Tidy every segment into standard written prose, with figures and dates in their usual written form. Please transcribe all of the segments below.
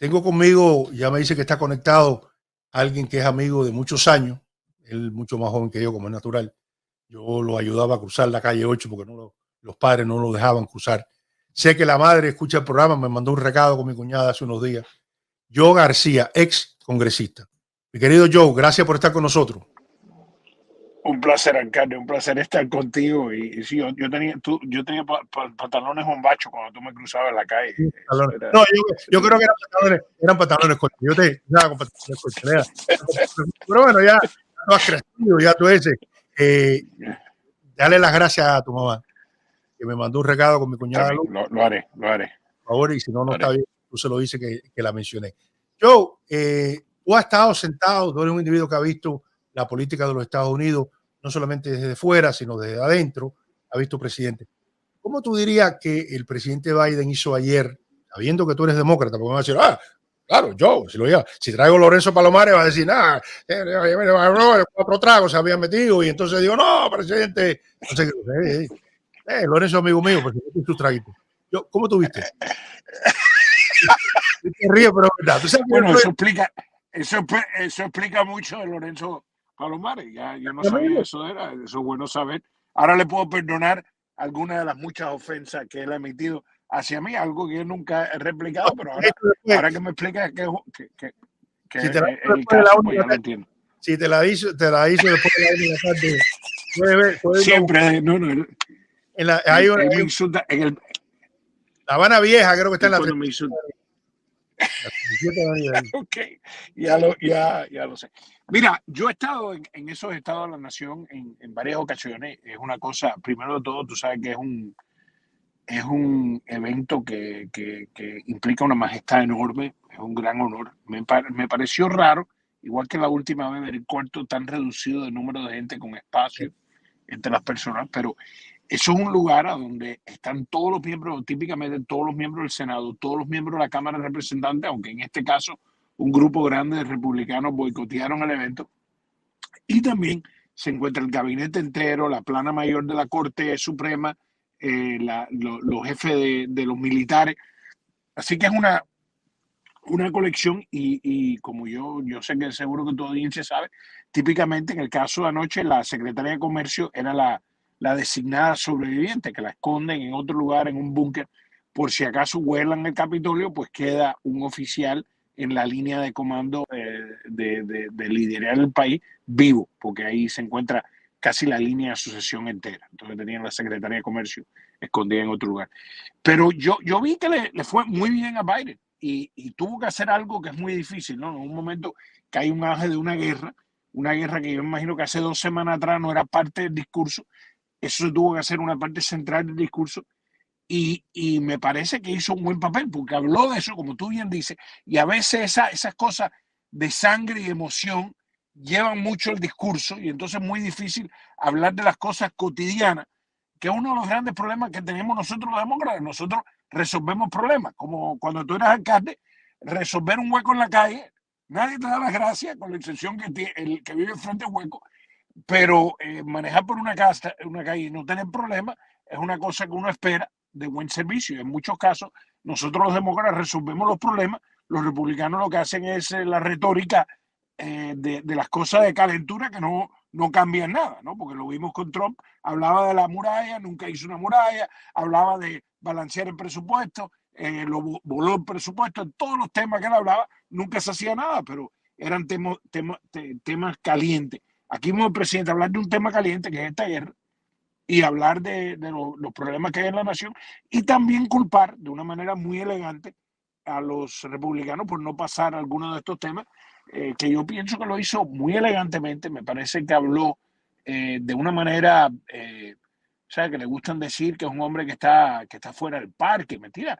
Tengo conmigo, ya me dice que está conectado, alguien que es amigo de muchos años, él mucho más joven que yo, como es natural. Yo lo ayudaba a cruzar la calle 8 porque los padres no lo dejaban cruzar. Sé que la madre escucha el programa, me mandó un recado con mi cuñada hace unos días. Joe García, ex congresista. Mi querido Joe, gracias por estar con nosotros. Un placer, alcalde, un placer estar contigo. Y sí, yo tenía pantalones bombacho cuando tú me cruzabas en la calle. Eso era, No, yo creo que eran pantalones cortos. Yo te usaba con pantalones cortos. Pero bueno, ya tú has crecido, ya tú ese. Dale las gracias a tu mamá, que me mandó un recado con mi cuñada también, Luz, lo haré, lo haré, por favor, y si no, no lo está haré. bien, tú se lo dices que la mencioné. Joe, tú has estado sentado, tú eres un individuo que ha visto la política de los Estados Unidos, no solamente desde fuera, sino desde adentro, ha visto presidente. ¿Cómo tú dirías que el presidente Biden hizo ayer, sabiendo que tú eres demócrata? Porque me va a decir, claro, yo, si traigo Lorenzo Palomares, va a decir, cuatro tragos se habían metido, y entonces digo, no, presidente, no sé qué, Lorenzo, amigo mío, presidente, sus traguitos. ¿Cómo tú viste? Te ríes, pero es verdad. ¿Tú sabes Bueno, eso explica mucho de Lorenzo Palomares. Ya yo no sabía eso, eso es bueno saber. Ahora le puedo perdonar algunas de las muchas ofensas que él ha emitido hacia mí, algo que yo nunca he replicado, pero ahora que me explica que si te la es hizo el después de la caso, una pues de la ya lo tarde, entiendo. si te la hizo después de la una de la tarde, puedes irlo a buscar. Siempre, no, Hay él me insulta la Habana Vieja, creo que está en la cuando me 37. insulta. La 37 de Avenida. Ok, ya lo sé. Mira, yo he estado en esos estados de la nación en varias ocasiones. Es una cosa, primero de todo, tú sabes que es un evento que implica una majestad enorme, es un gran honor. Me pareció raro, igual que la última vez, ver el cuarto tan reducido de número de gente con espacio entre las personas, pero eso es un lugar a donde están todos los miembros, típicamente todos los miembros del Senado, todos los miembros de la Cámara de Representantes, aunque en este caso un grupo grande de republicanos boicotearon el evento, y también se encuentra el gabinete entero, la plana mayor de la Corte Suprema, los jefes de los militares. Así que es una colección y como yo sé que seguro que tu audiencia sabe, típicamente en el caso de anoche la secretaria de Comercio era la designada sobreviviente, que la esconden en otro lugar, en un búnker, por si acaso vuelan el Capitolio, pues queda un oficial en la línea de comando de liderar el país vivo, porque ahí se encuentra casi la línea de sucesión entera. Entonces tenían la secretaria de Comercio escondida en otro lugar. Pero yo vi que le fue muy bien a Biden y tuvo que hacer algo que es muy difícil, ¿no? En un momento que hay un auge de una guerra que yo imagino que hace 2 semanas atrás no era parte del discurso, eso se tuvo que hacer una parte central del discurso y me parece que hizo un buen papel porque habló de eso, como tú bien dices, y a veces esas cosas de sangre y emoción llevan mucho el discurso y entonces es muy difícil hablar de las cosas cotidianas, que es uno de los grandes problemas que tenemos nosotros los demócratas. Nosotros resolvemos problemas, como cuando tú eras alcalde, resolver un hueco en la calle, nadie te da las gracias, con la excepción que el que vive frente al hueco, pero manejar por una calle y no tener problemas es una cosa que uno espera de buen servicio. Y en muchos casos, nosotros los demócratas resolvemos los problemas, los republicanos lo que hacen es la retórica de las cosas de calentura que no cambian nada, ¿no? Porque lo vimos con Trump, hablaba de la muralla, nunca hizo una muralla, hablaba de balancear el presupuesto, lo voló el presupuesto, en todos los temas que él hablaba, nunca se hacía nada, pero eran temas calientes. Aquí vemos al presidente hablar de un tema caliente que es esta guerra y hablar de los problemas que hay en la nación y también culpar de una manera muy elegante a los republicanos por no pasar algunos de estos temas, que yo pienso que lo hizo muy elegantemente. Me parece que habló de una manera, o sea, que le gustan decir que es un hombre que está fuera del parque. Mentira.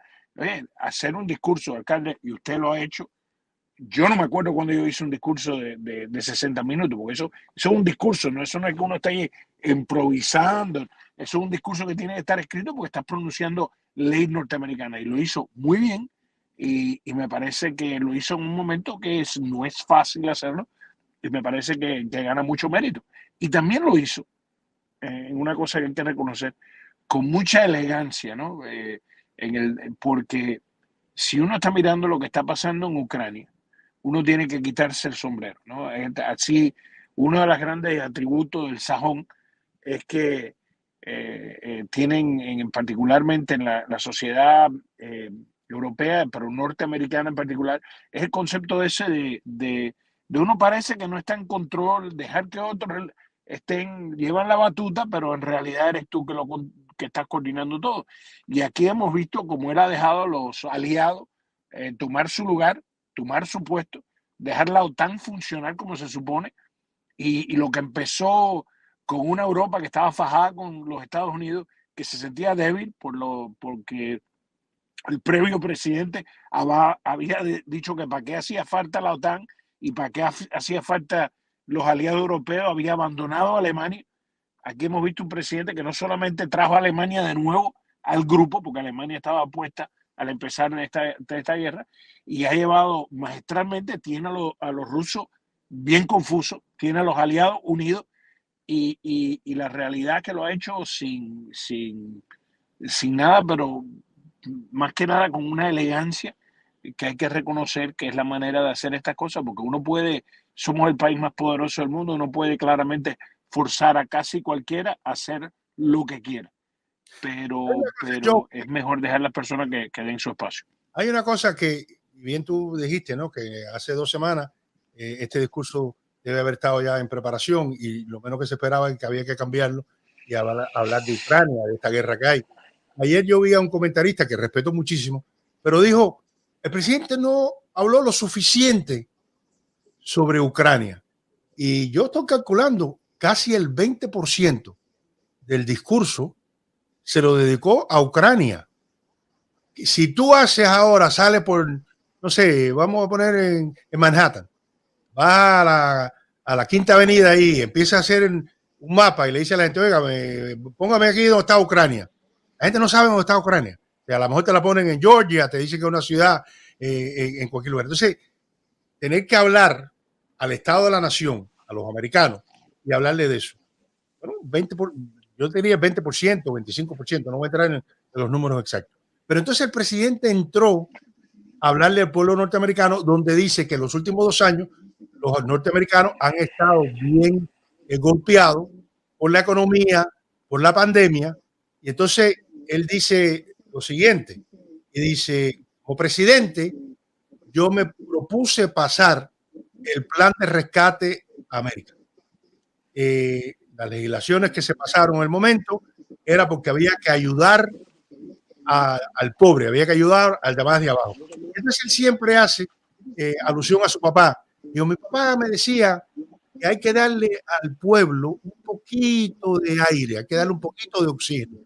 Hacer un discurso, alcalde, y usted lo ha hecho. Yo no me acuerdo cuando yo hice un discurso de 60 minutos, porque eso es un discurso, eso no es que uno esté ahí improvisando, eso es un discurso que tiene que estar escrito porque estás pronunciando ley norteamericana y lo hizo muy bien y me parece que lo hizo en un momento que no es fácil hacerlo y me parece que gana mucho mérito. Y también lo hizo en una cosa que hay que reconocer con mucha elegancia, ¿no? Porque si uno está mirando lo que está pasando en Ucrania, uno tiene que quitarse el sombrero, ¿no? Así, uno de los grandes atributos del sajón es que tienen, particularmente en la sociedad europea, pero norteamericana en particular, es el concepto ese de uno parece que no está en control, dejar que otros llevan la batuta, pero en realidad eres tú que estás coordinando todo. Y aquí hemos visto cómo él ha dejado a los aliados tomar su lugar, tomar su puesto, dejar la OTAN funcionar como se supone, y lo que empezó con una Europa que estaba fajada con los Estados Unidos, que se sentía débil porque el previo presidente había dicho que para qué hacía falta la OTAN y para qué hacía falta los aliados europeos, había abandonado a Alemania. Aquí hemos visto un presidente que no solamente trajo a Alemania de nuevo al grupo, porque Alemania estaba puesta al empezar en esta guerra, y ha llevado magistralmente, tiene a los rusos bien confusos, tiene a los aliados unidos, y la realidad que lo ha hecho sin nada, pero más que nada con una elegancia que hay que reconocer que es la manera de hacer estas cosas, porque uno puede, somos el país más poderoso del mundo, uno puede claramente forzar a casi cualquiera a hacer lo que quiera, pero Yo, es mejor dejar a las personas que den su espacio. hay una cosa que bien tú dijiste, ¿no? Que hace 2 semanas este discurso debe haber estado ya en preparación y lo menos que se esperaba es que había que cambiarlo y hablar de Ucrania, de esta guerra que hay. Ayer yo vi a un comentarista que respeto muchísimo, pero dijo, el presidente no habló lo suficiente sobre Ucrania. Y yo estoy calculando casi el 20% del discurso se lo dedicó a Ucrania. Si tú haces ahora, sale por, no sé, vamos a poner en Manhattan, va a la Quinta Avenida ahí, empieza a hacer un mapa y le dice a la gente, oiga, póngame aquí donde está Ucrania. La gente no sabe dónde está Ucrania. O sea, a lo mejor te la ponen en Georgia, te dicen que es una ciudad en cualquier lugar. Entonces, tener que hablar al Estado de la Nación, a los americanos, y hablarle de eso. Bueno, yo diría 20%, 25%, no voy a entrar en los números exactos. Pero entonces el presidente entró a hablarle al pueblo norteamericano, donde dice que en los últimos 2 años los norteamericanos han estado bien golpeados por la economía, por la pandemia, y entonces él dice lo siguiente, y dice, como presidente, yo me propuse pasar el plan de rescate a América. Las legislaciones que se pasaron en el momento era porque había que ayudar al pobre, había que ayudar al de más de abajo. Entonces él siempre hace alusión a su papá. Digo, mi papá me decía que hay que darle al pueblo un poquito de aire, hay que darle un poquito de oxígeno.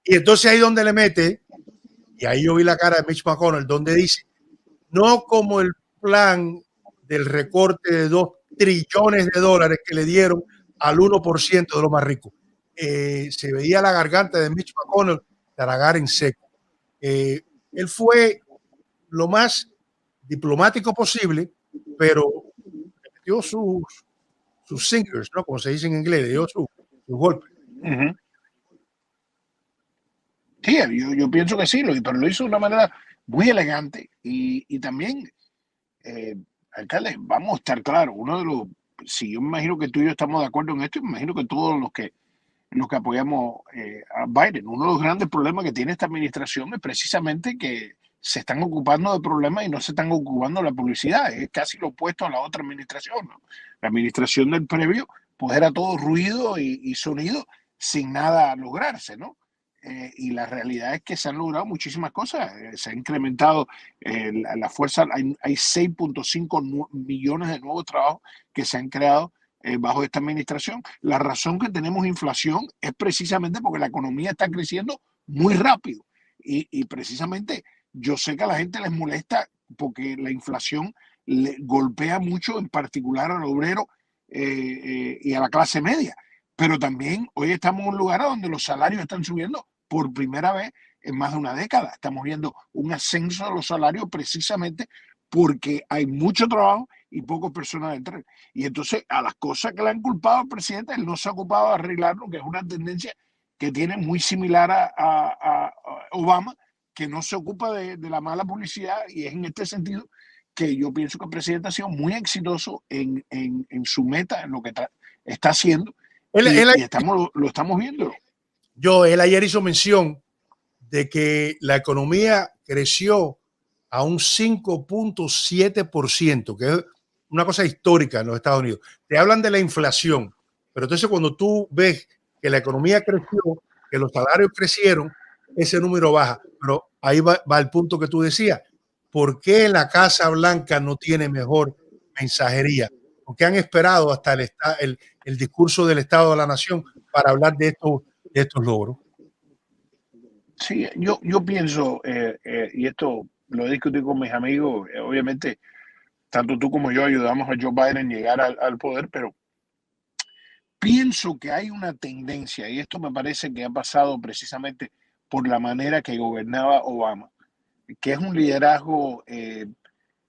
Y entonces ahí donde le mete, y ahí yo vi la cara de Mitch McConnell, donde dice, no como el plan del recorte de $2 trillones que le dieron al 1% de los más ricos. Se veía la garganta de Mitch McConnell tragar en seco. Él fue lo más diplomático posible, pero dio sus sinkers, ¿no? Como se dice en inglés, dio sus golpes. Sí, yo pienso que sí, pero lo hizo de una manera muy elegante y también, alcalde, vamos a estar claros, si yo me imagino que tú y yo estamos de acuerdo en esto, me imagino que todos los que apoyamos a Biden, uno de los grandes problemas que tiene esta administración es precisamente que se están ocupando de problemas y no se están ocupando de la publicidad, es casi lo opuesto a la otra administración, ¿no? La administración del previo, pues era todo ruido y sonido sin nada lograrse, ¿no? Y la realidad es que se han logrado muchísimas cosas. Se ha incrementado la fuerza, hay 6.5 millones de nuevos trabajos que se han creado bajo esta administración. La razón que tenemos inflación es precisamente porque la economía está creciendo muy rápido. Y precisamente yo sé que a la gente les molesta porque la inflación le golpea mucho, en particular al obrero y a la clase media. Pero también hoy estamos en un lugar donde los salarios están subiendo por primera vez en más de una década. Estamos viendo un ascenso de los salarios precisamente porque hay mucho trabajo y poco personal de entrega. Y entonces a las cosas que le han culpado al presidente, él no se ha ocupado de arreglarlo, que es una tendencia que tiene muy similar a Obama, que no se ocupa de la mala publicidad, y es en este sentido que yo pienso que el presidente ha sido muy exitoso en su meta, en lo que está haciendo, Él, él, y lo estamos viendo. él ayer hizo mención de que la economía creció a un 5.7%, que es una cosa histórica en los Estados Unidos. Te hablan de la inflación, pero entonces cuando tú ves que la economía creció, que los salarios crecieron, ese número baja. Pero ahí va el punto que tú decías. ¿Por qué la Casa Blanca no tiene mejor mensajería? ¿Por qué han esperado hasta el discurso del Estado de la Nación para hablar de estos logros? Sí, yo pienso, y esto lo he discutido con mis amigos, obviamente, tanto tú como yo ayudamos a Joe Biden a llegar al poder, pero pienso que hay una tendencia, y esto me parece que ha pasado precisamente por la manera que gobernaba Obama, que es un liderazgo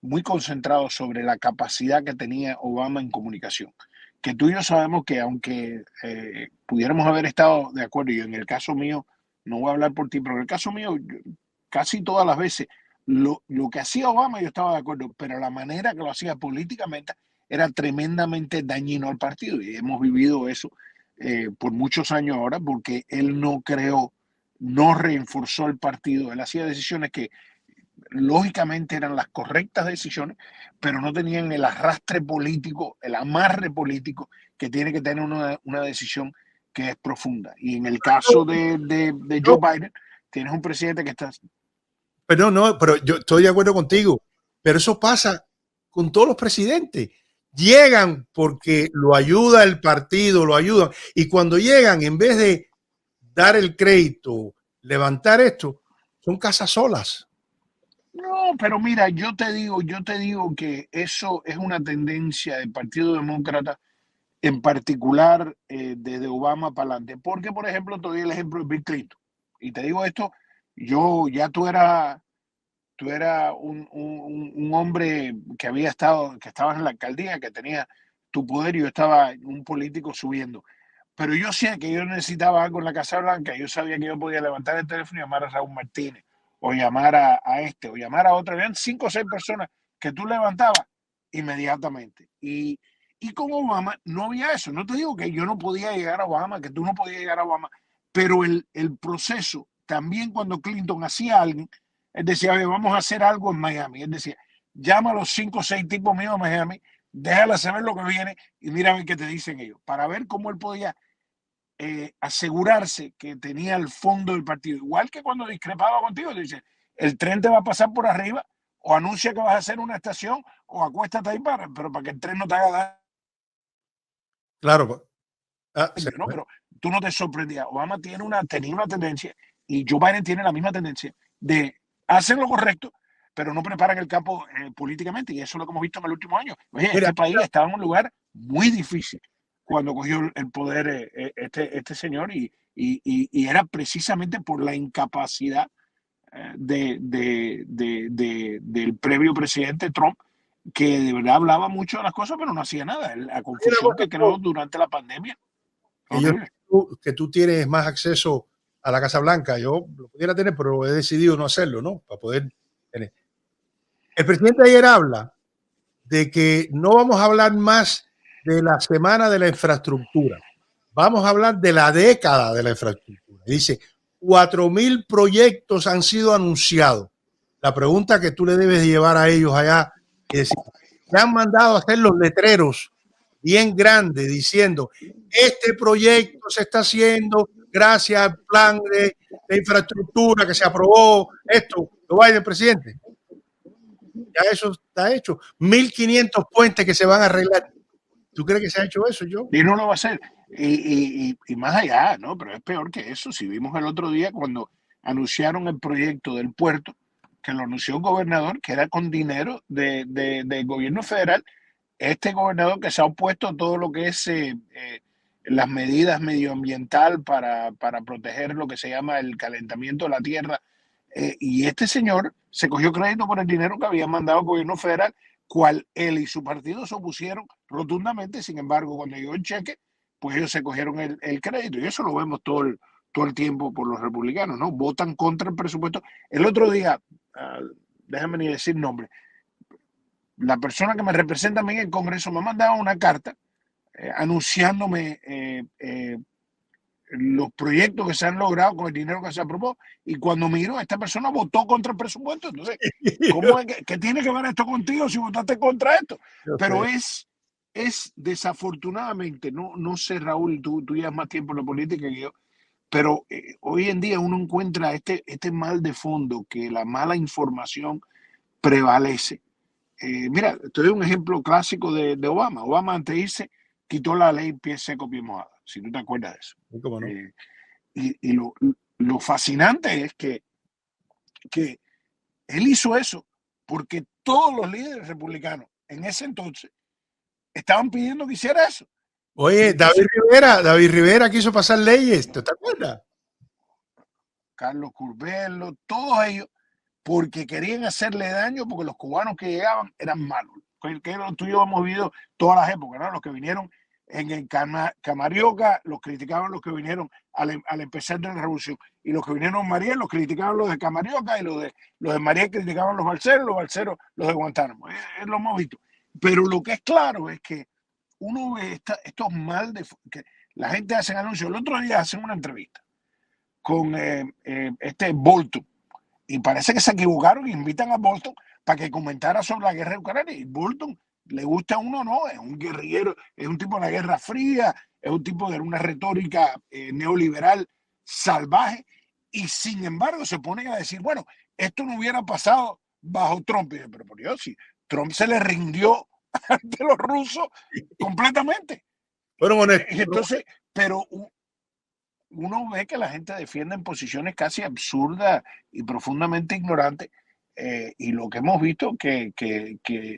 muy concentrado sobre la capacidad que tenía Obama en comunicación. Que tú y yo sabemos que aunque pudiéramos haber estado de acuerdo, y en el caso mío, no voy a hablar por ti, pero en el caso mío, casi todas las veces, lo que hacía Obama yo estaba de acuerdo, pero la manera que lo hacía políticamente era tremendamente dañino al partido. Y hemos vivido eso por muchos años ahora, porque él no creó, no reforzó el partido, él hacía decisiones que lógicamente eran las correctas decisiones, pero no tenían el arrastre político, el amarre político que tiene que tener una decisión que es profunda. Y en el caso de Joe Biden, tienes un presidente que está... Pero no, pero yo estoy de acuerdo contigo, pero eso pasa con todos los presidentes. Llegan porque lo ayuda el partido, lo ayudan, y cuando llegan, en vez de dar el crédito, levantar esto, son casas solas. No, pero mira, yo te digo que eso es una tendencia del Partido Demócrata, en particular desde Obama para adelante. Porque, por ejemplo, te doy el ejemplo de Bill Clinton. Y te digo esto, ya tú eras un hombre que había estado, que estabas en la alcaldía, que tenía tu poder, y yo estaba un político subiendo. Pero yo sé que yo necesitaba algo en la Casa Blanca, yo sabía que yo podía levantar el teléfono y llamar a Raúl Martínez, o llamar o llamar a otro. Habían 5 o 6 personas que tú levantabas inmediatamente. Y con Obama no había eso. No te digo que yo no podía llegar a Obama, que tú no podías llegar a Obama, pero el proceso, también cuando Clinton hacía algo, él decía: "Oye, vamos a hacer algo en Miami". Él decía: "Llama a los 5 o 6 tipos míos a Miami, déjala saber lo que viene y mira a ver qué te dicen ellos", para ver cómo él podía asegurarse que tenía el fondo del partido. Igual que cuando discrepaba contigo, te dice: "El tren te va a pasar por arriba, o anuncia que vas a hacer una estación, o acuéstate ahí pero para que el tren no te haga daño". Claro. ¿No? Pero tú no te sorprendías. Obama tenía una tendencia, y Joe Biden tiene la misma tendencia, de hacer lo correcto, pero no preparan el campo políticamente, y eso es lo que hemos visto en el último año. Oye, Mira, este país estaba en un lugar muy difícil cuando cogió el poder este señor, y era precisamente por la incapacidad del previo presidente Trump, que de verdad hablaba mucho de las cosas, pero no hacía nada. La hay una confusión cosa que creó durante la pandemia, que yo horrible. que tú tienes más acceso a la Casa Blanca. Yo lo pudiera tener, pero he decidido no hacerlo, ¿no? Para poder tener. El presidente ayer habla de que no vamos a hablar más de la semana de la infraestructura. Vamos a hablar de la década de la infraestructura. Dice, 4.000 proyectos han sido anunciados. La pregunta que tú le debes llevar a ellos allá es decir, me han mandado a hacer los letreros bien grandes diciendo, este proyecto se está haciendo gracias al plan de infraestructura que se aprobó. Esto lo va a ir el presidente. Ya eso está hecho. 1.500 puentes que se van a arreglar. ¿Tú crees que se ha hecho eso, yo? Y no lo va a hacer. Y más allá, ¿no? Pero es peor que eso. Si vimos el otro día cuando anunciaron el proyecto del puerto, que lo anunció un gobernador, que era con dinero del gobierno federal, este gobernador que se ha opuesto a todo lo que es las medidas medioambiental para proteger lo que se llama el calentamiento de la tierra. Y este señor se cogió crédito por el dinero que había mandado el gobierno federal, cual él y su partido se opusieron rotundamente. Sin embargo, cuando llegó el cheque, pues ellos se cogieron el crédito. Y eso lo vemos todo el tiempo por los republicanos, ¿no? Votan contra el presupuesto. El otro día, déjame ni decir nombre, la persona que me representa a mí en el Congreso me mandaba una carta anunciándome los proyectos que se han logrado con el dinero que se aprobó, y cuando miro, esta persona votó contra el presupuesto. Entonces, ¿cómo es que tiene que ver esto contigo si votaste contra esto? Pero es desafortunadamente, no sé, Raúl, tú llevas más tiempo en la política que yo, pero hoy en día uno encuentra este mal de fondo, que la mala información prevalece. Mira, te doy un ejemplo clásico de Obama. Obama, antes de irse, quitó la ley pie seco, pie mojado, si tú te acuerdas de eso. ¿Cómo no? Y lo fascinante es que él hizo eso porque todos los líderes republicanos en ese entonces estaban pidiendo que hiciera eso. Oye, entonces, David Rivera quiso pasar leyes, ¿te acuerdas? Carlos Curbelo, todos ellos, porque querían hacerle daño, porque los cubanos que llegaban eran malos. Que tú y yo hemos vivido todas las épocas, ¿no? Los que vinieron en el Camarioca los criticaban, los que vinieron al empezar de la revolución, y los que vinieron en Mariel los criticaban los de Camarioca, y los de Mariel criticaban los balseros los de Guantánamo. Lo hemos visto. Pero lo que es claro es que uno ve estos mal de que la gente hace anuncios. El otro día hacen una entrevista con este Bolton, y parece que se equivocaron y invitan a Bolton para que comentara sobre la guerra de Ucrania. Y Bolton, le gusta a uno o no, es un guerrillero, es un tipo de la Guerra Fría, es un tipo de una retórica neoliberal salvaje, y sin embargo se ponen a decir, bueno, esto no hubiera pasado bajo Trump. Y, pero por Dios, si Trump se le rindió ante los rusos completamente. Fueron honestos. Entonces, pero uno ve que la gente defiende en posiciones casi absurdas y profundamente ignorantes, y lo que hemos visto que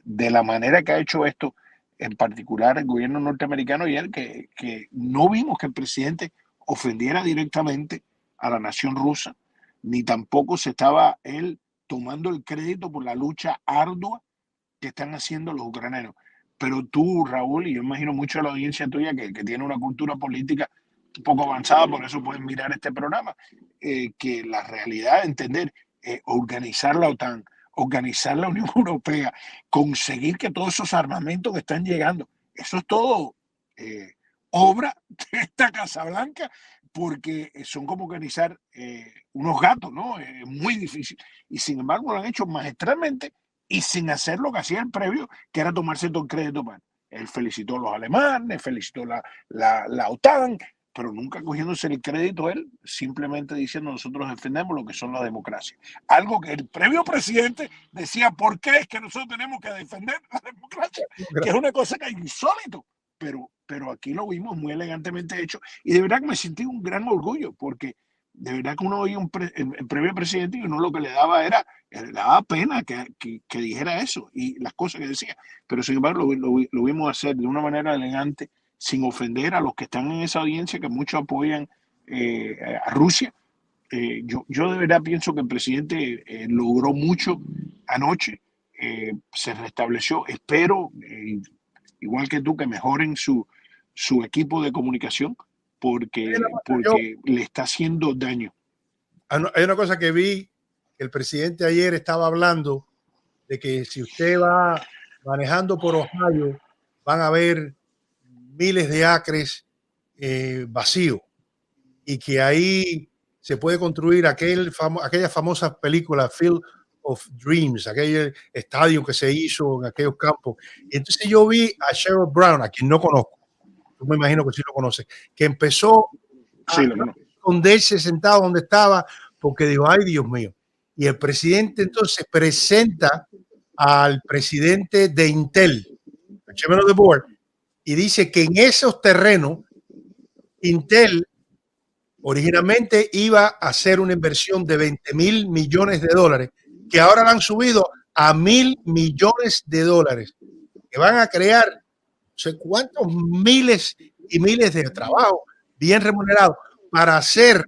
de la manera que ha hecho esto, en particular el gobierno norteamericano ayer, que no vimos que el presidente ofendiera directamente a la nación rusa, ni tampoco se estaba él tomando el crédito por la lucha ardua que están haciendo los ucranianos. Pero tú, Raúl, y yo imagino mucho a la audiencia tuya que tiene una cultura política un poco avanzada, por eso pueden mirar este programa, que la realidad, entender, organizar la OTAN, organizar la Unión Europea, conseguir que todos esos armamentos que están llegando, eso es todo obra de esta Casa Blanca, porque son como organizar unos gatos, ¿no? Es muy difícil. Y sin embargo lo han hecho magistralmente y sin hacer lo que hacía el previo, que era tomarse todo el crédito para. Él felicitó a los alemanes, felicitó la OTAN, pero nunca cogiéndose el crédito él, simplemente diciendo nosotros defendemos lo que son la democracia. Algo que el previo presidente decía, ¿por qué es que nosotros tenemos que defender la democracia? Que es una cosa que es insólito, pero aquí lo vimos muy elegantemente hecho, y de verdad que me sentí un gran orgullo, porque de verdad que uno oía el previo presidente y uno lo que le daba pena que dijera eso y las cosas que decía, pero sin embargo lo vimos hacer de una manera elegante, sin ofender a los que están en esa audiencia, que muchos apoyan a Rusia. Yo de verdad pienso que el presidente logró mucho anoche, se restableció. Espero, igual que tú, que mejoren su equipo de comunicación, porque le está haciendo daño. Hay una cosa que vi, que el presidente ayer estaba hablando de que si usted va manejando por Ohio, van a ver miles de acres vacíos, y que ahí se puede construir aquella famosa película Field of Dreams, aquel estadio que se hizo en aquellos campos. Y entonces yo vi a Sherrod Brown, a quien no conozco, yo me imagino que sí lo conoces, que empezó a esconderse sentado donde estaba porque dijo, ay Dios mío. Y el presidente entonces presenta al presidente de Intel, el chairman of the board, y dice que en esos terrenos Intel originalmente iba a hacer una inversión de $20,000 millones, que ahora la han subido a $1,000 millones, que van a crear no sé cuántos miles y miles de trabajos bien remunerados para hacer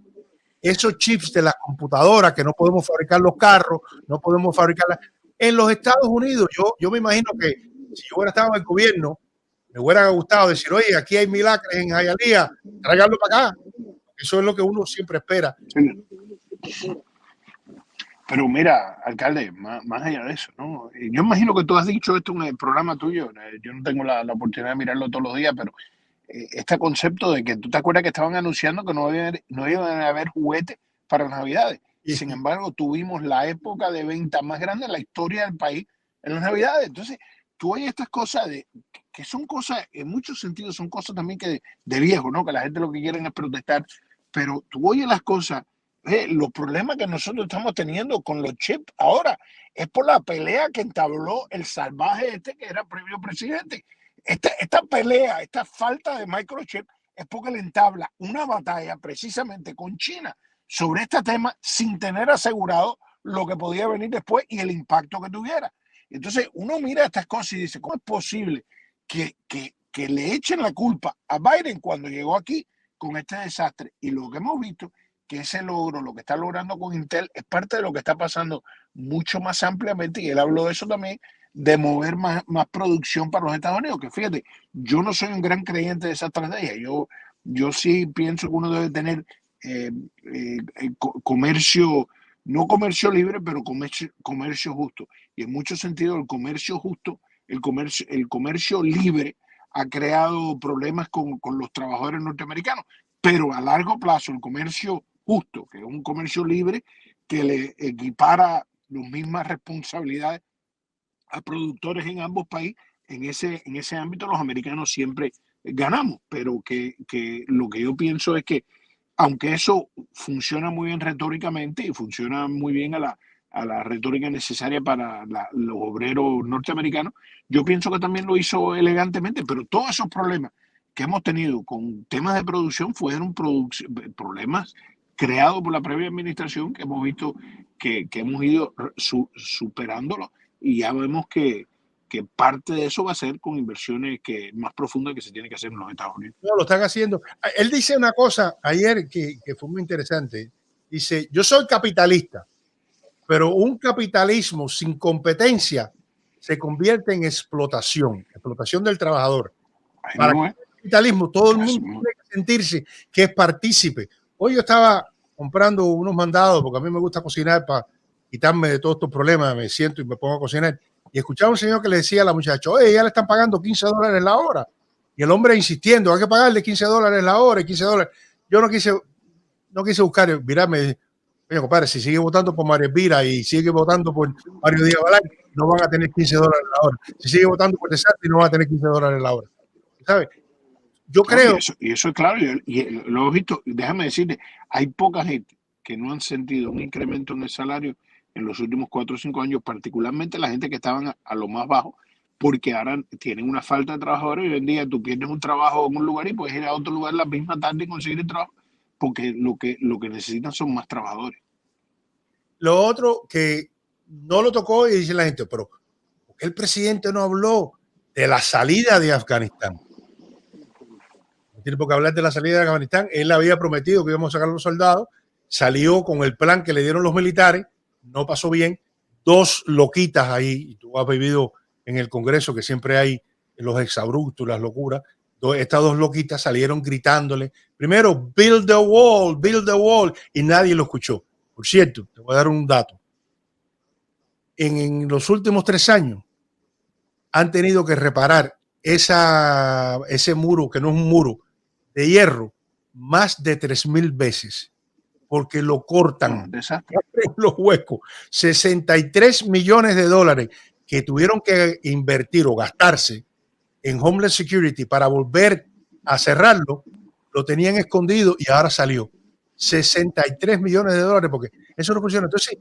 esos chips de las computadoras que no podemos fabricar los carros, no podemos fabricarlas en los Estados Unidos. Yo me imagino que si yo hubiera estado en el gobierno, me hubiera gustado decir, oye, aquí hay 1,000 acres en Hialeah, tráiganlo para acá. Eso es lo que uno siempre espera. Pero mira, alcalde, más allá de eso, ¿no? Yo imagino que tú has dicho esto en el programa tuyo. Yo no tengo la oportunidad de mirarlo todos los días, pero este concepto de que tú te acuerdas que estaban anunciando que no iban a haber juguetes para las Navidades. Y Sin embargo, tuvimos la época de venta más grande en la historia del país en las Navidades. Entonces, tú oyes estas cosas que son cosas, en muchos sentidos, son cosas también que de viejo, ¿no? Que la gente lo que quieren es protestar. Pero tú oyes las cosas, los problemas que nosotros estamos teniendo con los chips ahora es por la pelea que entabló el salvaje que era previo presidente. Esta pelea, esta falta de microchip es porque le entabla una batalla precisamente con China sobre este tema sin tener asegurado lo que podía venir después y el impacto que tuviera. Entonces uno mira estas cosas y dice, ¿cómo es posible que le echen la culpa a Biden cuando llegó aquí con este desastre? Y lo que hemos visto, que ese logro, lo que está logrando con Intel, es parte de lo que está pasando mucho más ampliamente, y él habló de eso también, de mover más producción para los Estados Unidos, que fíjate, yo no soy un gran creyente de esa estrategia. Yo sí pienso que uno debe tener comercio, no comercio libre, pero comercio justo. Y en muchos sentidos el comercio justo, el comercio libre ha creado problemas con los trabajadores norteamericanos, pero a largo plazo el comercio justo, que es un comercio libre que le equipara las mismas responsabilidades a productores en ambos países, en ese ámbito los americanos siempre ganamos, pero que lo que yo pienso es que aunque eso funciona muy bien retóricamente y funciona muy bien a la retórica necesaria para los obreros norteamericanos, yo pienso que también lo hizo elegantemente, pero todos esos problemas que hemos tenido con temas de producción fueron problemas creados por la previa administración que hemos visto que hemos ido superándolo, y ya vemos que parte de eso va a ser con inversiones más profundas que se tienen que hacer en los Estados Unidos. no, lo están haciendo. Él dice una cosa ayer que fue muy interesante. Dice, yo soy capitalista, pero un capitalismo sin competencia se convierte en explotación del trabajador. Para el capitalismo, todo el mundo tiene que sentirse que es partícipe. Hoy yo estaba comprando unos mandados, porque a mí me gusta cocinar para quitarme de todos estos problemas, me siento y me pongo a cocinar. Y escuchaba a un señor que le decía a la muchacha, oye, ya le están pagando $15 la hora. Y el hombre insistiendo, hay que pagarle $15 la hora y $15. Yo no quise buscar, mirarme, oye, compadre, si sigue votando por María Elvira y sigue votando por Mario Díaz Balán, no van a tener $15 la hora. Si sigue votando por DeSantis, no van a tener $15 la hora. ¿Sabes? Yo creo... Y eso es claro, y lo he visto, déjame decirte, hay poca gente que no han sentido un incremento en el salario en los últimos 4 o 5 años, particularmente la gente que estaban a lo más bajo, porque ahora tienen una falta de trabajadores. Y hoy en día tú pierdes un trabajo en un lugar y puedes ir a otro lugar la misma tarde y conseguir el trabajo, porque lo que necesitan son más trabajadores. Lo otro que no lo tocó, y dice la gente, pero ¿por qué el presidente no habló de la salida de Afganistán? No tiene por qué hablar de la salida de Afganistán. Él había prometido que íbamos a sacar a los soldados, salió con el plan que le dieron los militares, no pasó bien, 2 loquitas ahí, y tú has vivido en el Congreso que siempre hay los exabruptos, las locuras. Estas 2 loquitas salieron gritándole, primero, build the wall, y nadie lo escuchó. Por cierto, te voy a dar un dato. En los últimos 3 años han tenido que reparar ese muro, que no es un muro, de hierro, más de 3,000 veces, porque lo cortan, los huecos. $63 millones que tuvieron que invertir o gastarse en Homeland Security para volver a cerrarlo, lo tenían escondido y ahora salió. $63 millones, porque eso no funciona. Entonces,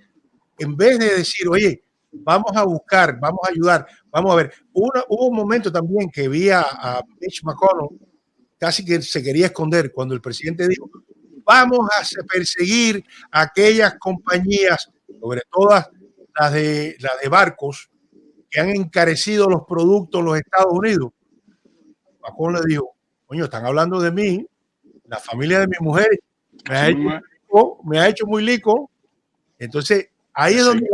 en vez de decir, oye, vamos a buscar, vamos a ayudar, vamos a ver, hubo un momento también que vi a Mitch McConnell casi que se quería esconder cuando el presidente dijo, vamos a perseguir a aquellas compañías, sobre todas las de barcos, que han encarecido los productos en los Estados Unidos. Macron le dijo, coño, están hablando de mí, la familia de mi mujer me ha hecho muy lico. Entonces, ahí es donde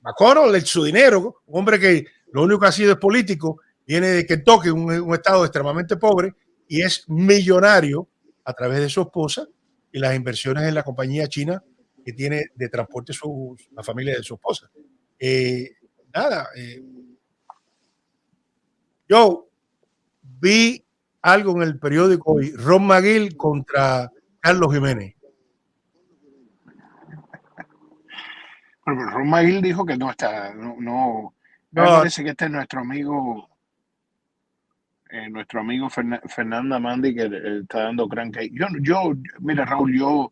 Macron, su dinero, un hombre que lo único que ha sido es político, viene de Kentucky, un estado extremadamente pobre, y es millonario, a través de su esposa y las inversiones en la compañía china que tiene de transporte la familia de su esposa. Nada, yo vi algo en el periódico hoy, Ron McGill contra Carlos Jiménez. Bueno, pero Ron McGill dijo que no está, me parece que este es nuestro amigo Fernando Amandi, que está dando crank ahí. Mira, Raúl,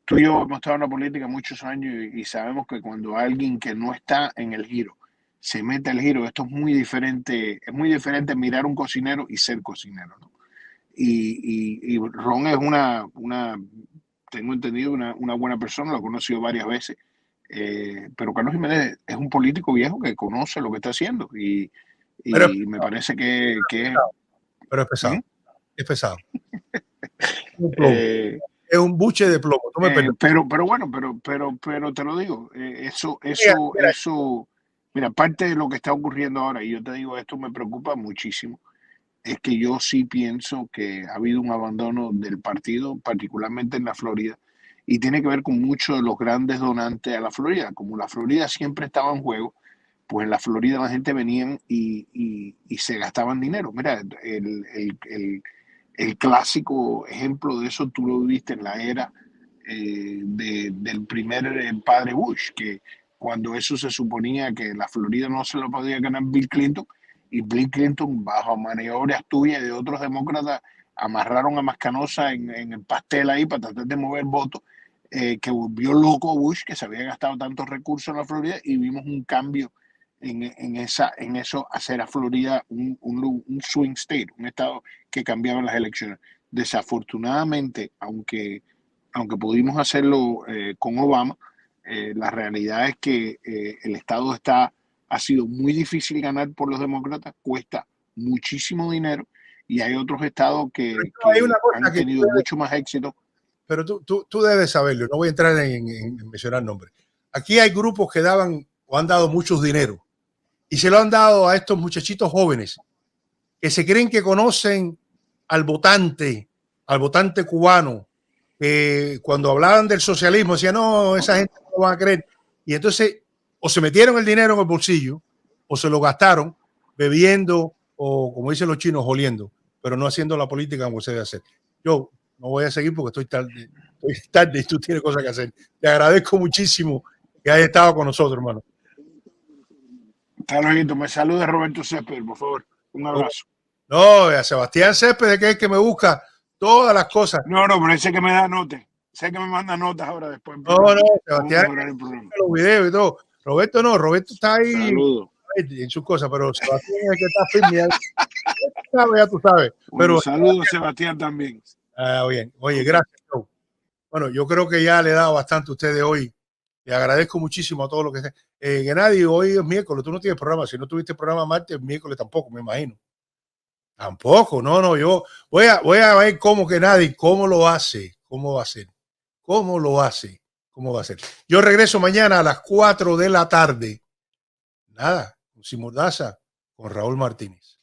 tú y yo hemos estado en la política muchos años y sabemos que cuando alguien que no está en el giro se mete al giro, esto es muy diferente mirar un cocinero y ser cocinero, ¿no? Y Ron es tengo entendido, una buena persona, lo he conocido varias veces, pero Carlos Jiménez es un político viejo que conoce lo que está haciendo y me parece que pero es pesado, ¿eh? es pesado. Es un buche de plomo. No me pero bueno, pero te lo digo, mira, parte de lo que está ocurriendo ahora, y yo te digo, esto me preocupa muchísimo, es que yo sí pienso que ha habido un abandono del partido, particularmente en la Florida, y tiene que ver con muchos de los grandes donantes a la Florida. Como la Florida siempre estaba en juego, pues en la Florida la gente venían y se gastaban dinero. Mira, el clásico ejemplo de eso tú lo viste en la era del primer padre Bush, que cuando eso se suponía que la Florida no se lo podía ganar Bill Clinton, y Bill Clinton, bajo maniobras tuyas y de otros demócratas, amarraron a Mascanosa en el pastel ahí para tratar de mover votos, que volvió loco a Bush, que se había gastado tantos recursos en la Florida, y vimos un cambio en eso, hacer a Florida un swing state, un estado que cambiaba las elecciones. Desafortunadamente, aunque pudimos hacerlo con Obama, la realidad es que el estado ha sido muy difícil ganar por los demócratas, cuesta muchísimo dinero y hay otros estados que han tenido mucho más éxito. Pero tú debes saberlo, no voy a entrar en mencionar nombres. Aquí hay grupos que daban o han dado muchos dinero y se lo han dado a estos muchachitos jóvenes que se creen que conocen al votante cubano, que cuando hablaban del socialismo decían, no, esa gente no lo va a creer. Y entonces o se metieron el dinero en el bolsillo o se lo gastaron bebiendo o, como dicen los chinos, oliendo, pero no haciendo la política como se debe hacer. Yo no voy a seguir porque estoy tarde y tú tienes cosas que hacer. Te agradezco muchísimo que hayas estado con nosotros, hermano. Hasta luego, me saluda Roberto Céspedes, por favor. Un abrazo. No, a Sebastián Céspedes, que es el que me busca todas las cosas. No, pero ese que me da notas. Sé que me manda notas ahora después. No, Sebastián, los videos y todo. Roberto no, Roberto está ahí. Saludos. En sus cosas, pero Sebastián es el que está firme. Ya tú sabes. Bueno, pero saludos, Sebastián, también. Bien. Oye, gracias, Joe. Bueno, yo creo que ya le he dado bastante a ustedes hoy. Le agradezco muchísimo a todos los que estén. Gennady, hoy es miércoles, tú no tienes programa. Si no tuviste programa martes, miércoles tampoco, me imagino. Tampoco, no, yo voy a ver cómo Gennady, cómo lo hace, cómo va a ser, cómo lo hace, cómo va a ser. Yo regreso mañana a las 4 de la tarde. Nada, Sin Mordaza, con Raúl Martínez.